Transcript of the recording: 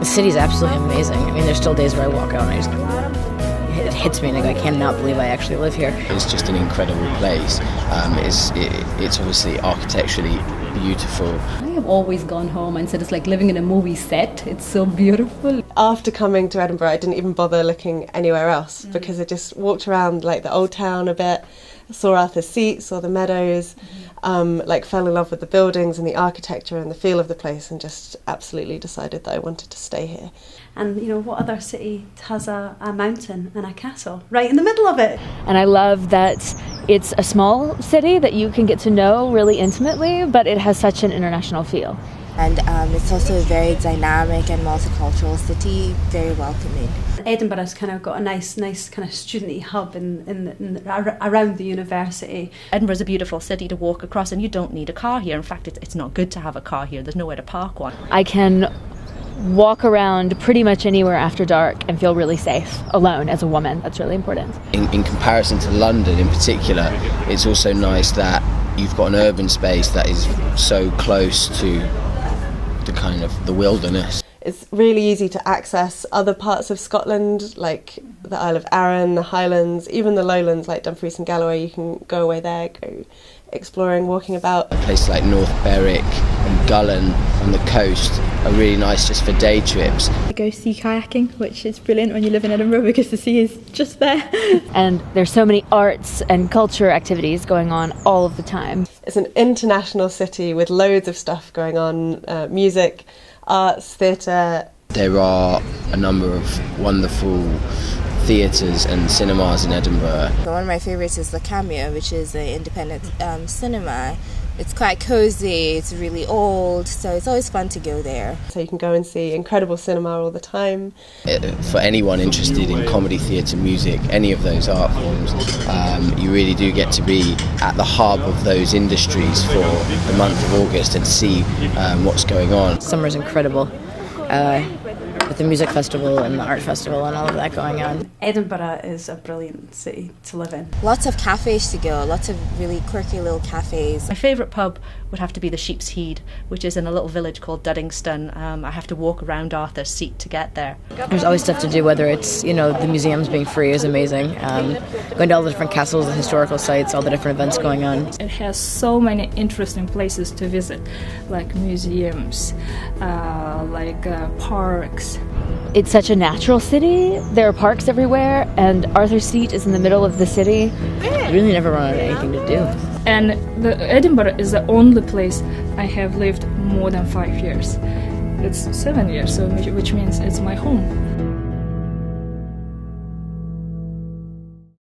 The city's absolutely amazing. I mean, there's still days where I walk out and it hits me and I cannot believe I actually live here. It's just an incredible place. It's obviously architecturally beautiful. I have always gone home and said it's like living in a movie set. It's so beautiful. After coming to Edinburgh, I didn't even bother looking anywhere else because I just walked around like the old town a bit, saw Arthur's Seat, saw the meadows, fell in love with the buildings and the architecture and the feel of the place, and just absolutely decided that I wanted to stay here. And, you know, what other city has a mountain and a castle right in the middle of it? And I love that it's a small city that you can get to know really intimately, but it has such an international feel. And it's also a very dynamic and multicultural city, very welcoming. Edinburgh's kind of got a nice kind of student-y hub around the university. Edinburgh's a beautiful city to walk across, and you don't need a car here. In fact, it's not good to have a car here. There's nowhere to park one. I can walk around pretty much anywhere after dark and feel really safe, alone as a woman. That's really important. In comparison to London in particular, it's also nice that you've got an urban space that is so close to the wilderness. It's really easy to access other parts of Scotland, like the Isle of Arran, the Highlands, even the lowlands like Dumfries and Galloway. You can go away there, go exploring, walking about. Places like North Berwick and Gullen on the coast are really nice just for day trips. I go sea kayaking, which is brilliant when you live in Edinburgh because the sea is just there. And there's so many arts and culture activities going on all of the time. It's an international city with loads of stuff going on, music, arts, theatre. There are a number of wonderful theatres and cinemas in Edinburgh. One of my favourites is the Cameo, which is an independent cinema. It's quite cosy, it's really old, so it's always fun to go there. So you can go and see incredible cinema all the time. For anyone interested in comedy, theatre, music, any of those art forms, you really do get to be at the hub of those industries for the month of August and see what's going on. Summer's incredible. With the music festival and the art festival and all of that going on. Edinburgh is a brilliant city to live in. Lots of cafes to go, lots of really quirky little cafes. My favourite pub would have to be the Sheep's Head, which is in a little village called Duddingston. I have to walk around Arthur's Seat to get there. There's always stuff to do, whether it's, you know, the museums being free is amazing. Going to all the different castles, the historical sites, all the different events going on. It has so many interesting places to visit, like museums, parks. It's such a natural city. There are parks everywhere, and Arthur's Seat is in the middle of the city. You really never run out of anything to do. And Edinburgh is the only place I have lived more than 5 years. It's 7 years, which means it's my home.